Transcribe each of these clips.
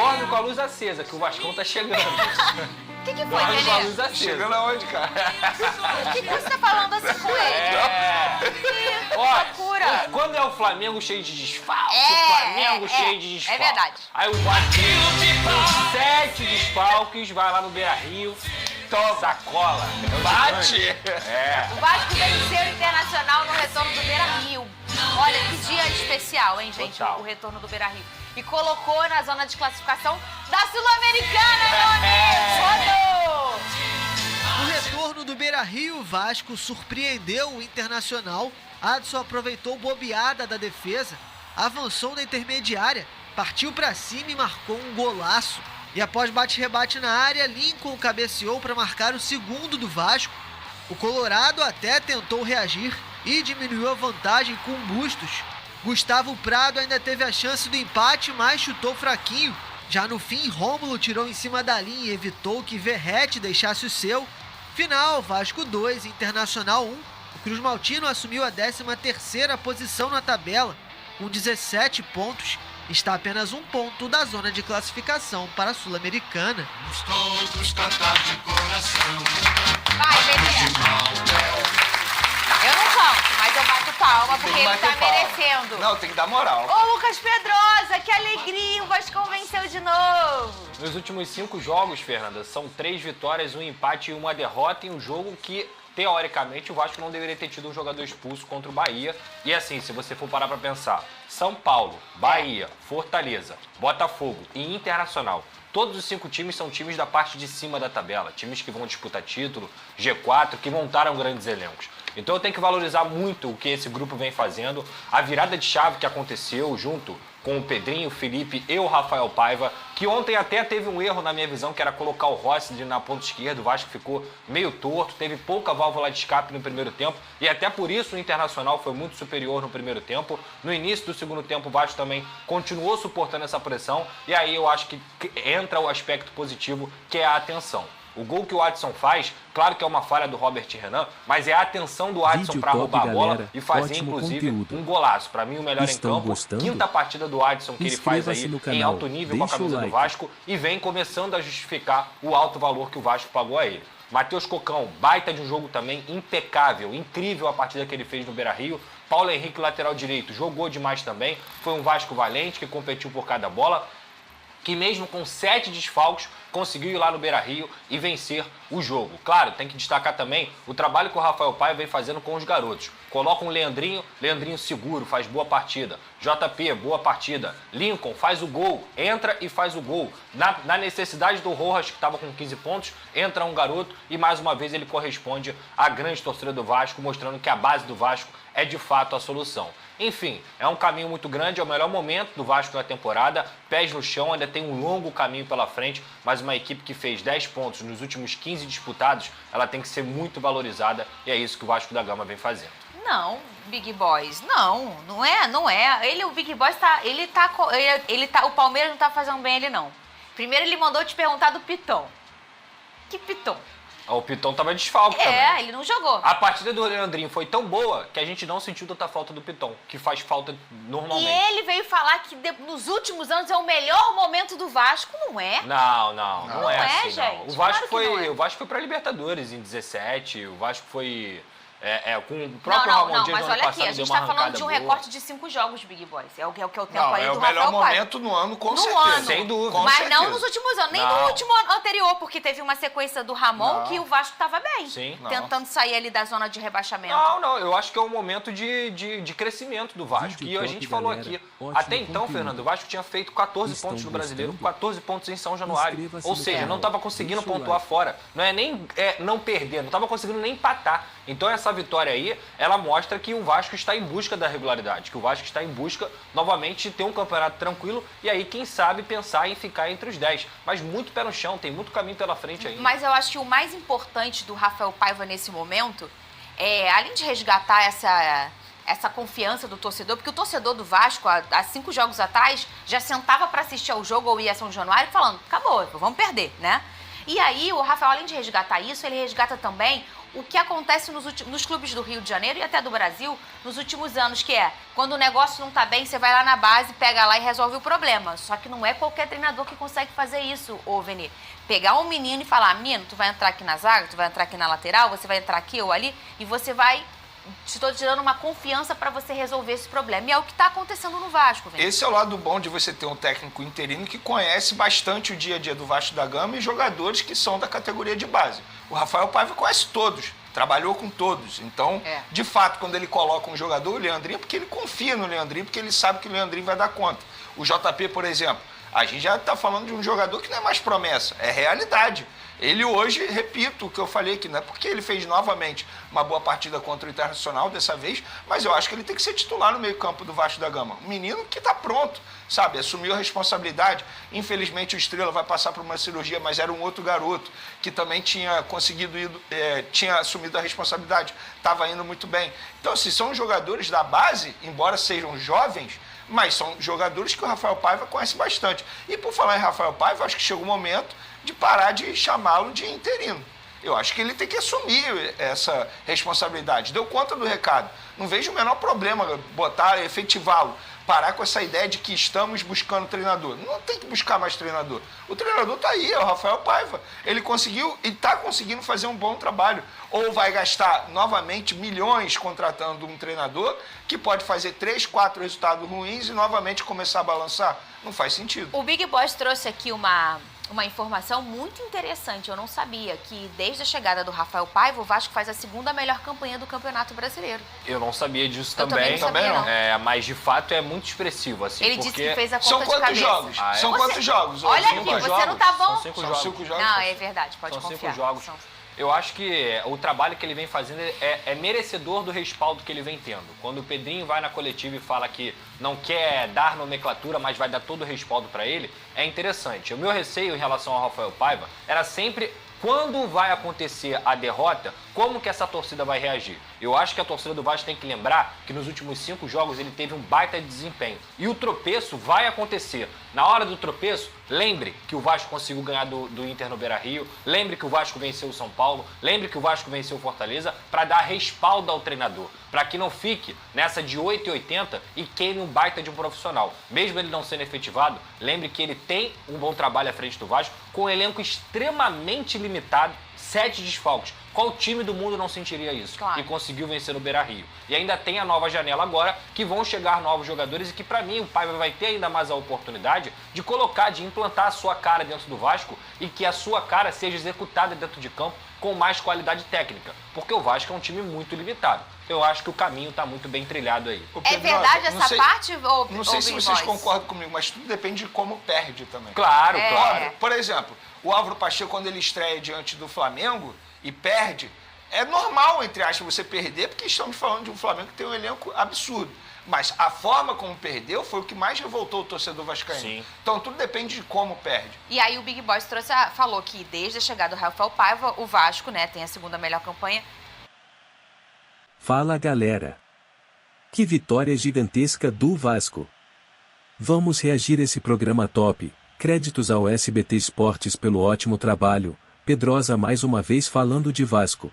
dorme com a luz acesa, que o Vascão tá chegando. O que foi, Dorme com a Nenê? luz acesa. Chegando aonde, cara? O que você tá falando assim com ele? Que loucura. Quando é o Flamengo cheio de desfalque, É, o Flamengo é, cheio de desfalque. é verdade. Aí o Vasco com 7 desfalques, vai lá no Beira-Rio, sacola. Bate! O Vasco venceu o Internacional no retorno do Beira-Rio. Olha, que dia especial, hein, gente? Total. O retorno do Beira-Rio. E colocou na zona de classificação da Sul-Americana, meu amigo! No retorno do Beira-Rio, o Vasco surpreendeu o Internacional. Adson aproveitou bobeada da defesa, avançou na intermediária, partiu para cima e marcou um golaço. E após bate-rebate na área, Lincoln cabeceou para marcar o segundo do Vasco. O Colorado até tentou reagir e diminuiu a vantagem com Bustos. Gustavo Prado ainda teve a chance do empate, mas chutou fraquinho. Já no fim, Rômulo tirou em cima da linha e evitou que Verrete deixasse o seu. Final, Vasco 2, Internacional 1. O Cruz Maltino assumiu a 13ª posição na tabela, com 17 pontos. Está a apenas um ponto da zona de classificação para a Sul-Americana. Vamos todos cantar de coração. Vai, Nenê. Eu não canto, mas eu bato palma porque ele tá merecendo. Não, tem que dar moral. Ô, Lucas Pedrosa, que alegria! O Vascão venceu de novo. Nos últimos 5 jogos, Fernanda, são 3 vitórias, 1 empate e 1 derrota em um jogo que, teoricamente, o Vasco não deveria ter tido um jogador expulso contra o Bahia. E assim, se você for parar pra pensar, São Paulo, Bahia, Fortaleza, Botafogo e Internacional, todos os 5 times são times da parte de cima da tabela, times que vão disputar título, G4, que montaram grandes elencos. Então eu tenho que valorizar muito o que esse grupo vem fazendo, a virada de chave que aconteceu junto com o Pedrinho, o Felipe e o Rafael Paiva, que ontem até teve um erro na minha visão, que era colocar o Rossi na ponta esquerda. O Vasco ficou meio torto, teve pouca válvula de escape no primeiro tempo e até por isso o Internacional foi muito superior no primeiro tempo. No início do segundo tempo o Vasco também continuou suportando essa pressão e aí eu acho que entra o aspecto positivo, que é a atenção. O gol que o Adson faz, claro que é uma falha do Robert Renan, mas é a atenção do Adson para roubar a bola e fazer, inclusive, um golaço. Para mim, o melhor em campo. Quinta partida do Adson que ele faz aí em alto nível com a camisa do Vasco e vem começando a justificar o alto valor que o Vasco pagou a ele. Matheus Cocão, baita de um jogo também, impecável, incrível a partida que ele fez no Beira-Rio. Paulo Henrique, lateral direito, jogou demais também. Foi um Vasco valente que competiu por cada bola, que mesmo com 7 desfalques, conseguiu ir lá no Beira-Rio e vencer o jogo. Claro, tem que destacar também o trabalho que o Rafael Paiva vem fazendo com os garotos. Coloca um Leandrinho seguro, faz boa partida. JP, boa partida. Lincoln faz o gol, entra e faz o gol. Na necessidade do Rojas, que estava com 15 pontos, entra um garoto e mais uma vez ele corresponde à grande torcida do Vasco, mostrando que a base do Vasco é de fato a solução. Enfim, é um caminho muito grande, é o melhor momento do Vasco na temporada, pés no chão, ainda tem um longo caminho pela frente, mas uma equipe que fez 10 pontos nos últimos 15 disputados, ela tem que ser muito valorizada e é isso que o Vasco da Gama vem fazendo. Não, Big Boys, não é. Ele, o Big Boys o Palmeiras não tá fazendo bem ele não. Primeiro ele mandou te perguntar do Piton. Que Piton? O Piton tava desfalque também. Ele não jogou. A partida do Leandrinho foi tão boa que a gente não sentiu tanta falta do Piton, que faz falta normalmente. E ele veio falar que nos últimos anos é o melhor momento do Vasco, não é? Não é assim, gente. não. O Vasco Claro o Vasco foi pra Libertadores em 17, o Vasco foi com o próprio Ramon Dias mas no ano olha aqui, passado, a gente deu uma tá falando de um boa. recorte de 5 jogos, Big Boys. É o tempo Não, aí é do o Rafael melhor Paiva. momento no ano, com No certeza. ano. Sem dúvida. Com Mas certeza. não nos últimos anos, nem no último ano anterior, porque teve uma sequência do Ramon que o Vasco tava bem. Sim. Tentando sair ali da zona de rebaixamento. Não, eu acho que é um momento de crescimento do Vasco. E a gente falou aqui, até então, Fernando, o Vasco tinha feito 14 pontos no Brasileiro, 14 pontos em São Januário. Ou seja, não estava conseguindo pontuar fora. Não é nem não perder, não estava conseguindo nem empatar. Então essa vitória aí, ela mostra que o Vasco está em busca da regularidade, que o Vasco está em busca, novamente, de ter um campeonato tranquilo e aí, quem sabe, pensar em ficar entre os 10. Mas muito pé no chão, tem muito caminho pela frente ainda. Mas eu acho que o mais importante do Rafael Paiva nesse momento além de resgatar essa confiança do torcedor, porque o torcedor do Vasco, há 5 jogos atrás, já sentava para assistir ao jogo ou ia a São Januário falando, acabou, vamos perder, né? E aí, o Rafael, além de resgatar isso, ele resgata também o que acontece nos clubes do Rio de Janeiro e até do Brasil nos últimos anos, que é, quando o negócio não tá bem, você vai lá na base, pega lá e resolve o problema. Só que não é qualquer treinador que consegue fazer isso, ô Veni. Pegar um menino e falar, menino, tu vai entrar aqui na zaga, tu vai entrar aqui na lateral, você vai entrar aqui ou ali, e você vai... Estou te dando uma confiança para você resolver esse problema. E é o que está acontecendo no Vasco, Vini. Esse é o lado bom de você ter um técnico interino que conhece bastante o dia a dia do Vasco da Gama e jogadores que são da categoria de base. O Rafael Paiva conhece todos, trabalhou com todos. Então, de fato, quando ele coloca um jogador, o Leandrinho, porque ele confia no Leandrinho, porque ele sabe que o Leandrinho vai dar conta. O JP, por exemplo, a gente já está falando de um jogador que não é mais promessa, é realidade. Ele hoje, repito o que eu falei aqui, não é porque ele fez novamente uma boa partida contra o Internacional dessa vez, mas eu acho que ele tem que ser titular no meio-campo do Vasco da Gama. Um menino que está pronto, sabe? Assumiu a responsabilidade. Infelizmente o Estrela vai passar por uma cirurgia, mas era um outro garoto que também tinha conseguido tinha assumido a responsabilidade, estava indo muito bem. Então, assim, são jogadores da base, embora sejam jovens, mas são jogadores que o Rafael Paiva conhece bastante. E por falar em Rafael Paiva, acho que chegou o momento de parar de chamá-lo de interino. Eu acho que ele tem que assumir essa responsabilidade. Deu conta do recado. Não vejo o menor problema efetivá-lo. Parar com essa ideia de que estamos buscando treinador. Não tem que buscar mais treinador. O treinador está aí, é o Rafael Paiva. Ele conseguiu e está conseguindo fazer um bom trabalho. Ou vai gastar novamente milhões contratando um treinador que pode fazer 3, 4 resultados ruins e novamente começar a balançar. Não faz sentido. O Big Boss trouxe aqui uma informação muito interessante. Eu não sabia que desde a chegada do Rafael Paiva, o Vasco faz a segunda melhor campanha do Campeonato Brasileiro. Eu não sabia disso Eu também. também não sabia, não. Mas de fato é muito expressivo, assim. Ele porque... disse que fez a conta São de quantos cabeça. jogos? São quantos jogos? Olha aqui, 5 você jogos? não tá bom? São 5 São jogos. 5 jogos? Não, é verdade, pode São confiar. 5 jogos. Eu acho que o trabalho que ele vem fazendo é merecedor do respaldo que ele vem tendo. Quando o Pedrinho vai na coletiva e fala que não quer dar nomenclatura, mas vai dar todo o respaldo para ele, é interessante. O meu receio em relação ao Rafael Paiva era sempre quando vai acontecer a derrota, como que essa torcida vai reagir. Eu acho que a torcida do Vasco tem que lembrar que nos últimos 5 jogos ele teve um baita de desempenho. E o tropeço vai acontecer. Na hora do tropeço, lembre que o Vasco conseguiu ganhar do Inter no Beira-Rio, lembre que o Vasco venceu o São Paulo, lembre que o Vasco venceu o Fortaleza, para dar respaldo ao treinador, para que não fique nessa de 8,80 e queime um baita de um profissional. Mesmo ele não sendo efetivado, lembre que ele tem um bom trabalho à frente do Vasco, com um elenco extremamente limitado, 7 desfalques. Qual time do mundo não sentiria isso? Claro. E conseguiu vencer no Beira-Rio. E ainda tem a nova janela agora, que vão chegar novos jogadores e que, para mim, o Paiva vai ter ainda mais a oportunidade de colocar, de implantar a sua cara dentro do Vasco e que a sua cara seja executada dentro de campo com mais qualidade técnica. Porque o Vasco é um time muito limitado. Eu acho que o caminho está muito bem trilhado aí. É verdade essa parte? Não sei se vocês concordam comigo, mas tudo depende de como perde também. Claro, É. claro. Por exemplo, o Álvaro Pacheco, quando ele estreia diante do Flamengo e perde, é normal, entre aspas, você perder, porque estamos falando de um Flamengo que tem um elenco absurdo. Mas a forma como perdeu foi o que mais revoltou o torcedor vascaíno. Sim. Então tudo depende de como perde. E aí o Big Boss falou que desde a chegada do Rafael Paiva, o Vasco, né, tem a segunda melhor campanha. Fala galera! Que vitória gigantesca do Vasco! Vamos reagir esse programa top. Créditos ao SBT Esportes pelo ótimo trabalho. Pedrosa mais uma vez falando de Vasco.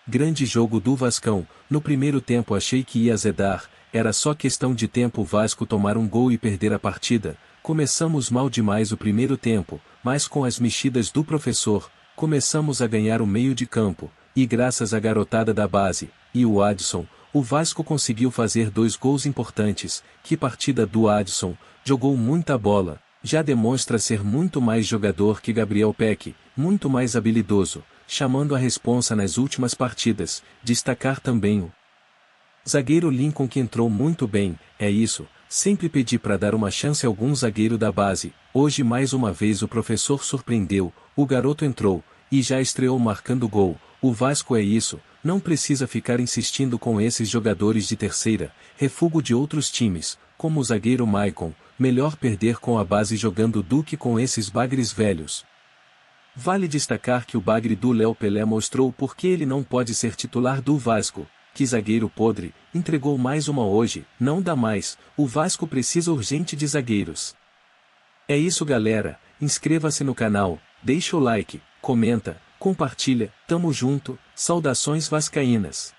Grande jogo do Vascão. No primeiro tempo achei que ia azedar. Era só questão de tempo o Vasco tomar um gol e perder a partida. Começamos mal demais o primeiro tempo, mas com as mexidas do professor, começamos a ganhar o meio de campo. E graças à garotada da base, e o Adson, o Vasco conseguiu fazer 2 gols importantes. Que partida do Adson, jogou muita bola, já demonstra ser muito mais jogador que Gabriel Peck, muito mais habilidoso, chamando a responsa nas últimas partidas. Destacar também o zagueiro Lincoln, que entrou muito bem. É isso, sempre pedi para dar uma chance a algum zagueiro da base. Hoje mais uma vez o professor surpreendeu, o garoto entrou, e já estreou marcando gol. O Vasco é isso, não precisa ficar insistindo com esses jogadores de terceira, refúgio de outros times, como o zagueiro Maicon, melhor perder com a base jogando do que com esses bagres velhos. Vale destacar que o bagre do Léo Pelé mostrou por que ele não pode ser titular do Vasco. Que zagueiro podre, entregou mais uma hoje, não dá mais, o Vasco precisa urgente de zagueiros. É isso galera, inscreva-se no canal, deixa o like, comenta, compartilha, tamo junto, saudações vascaínas.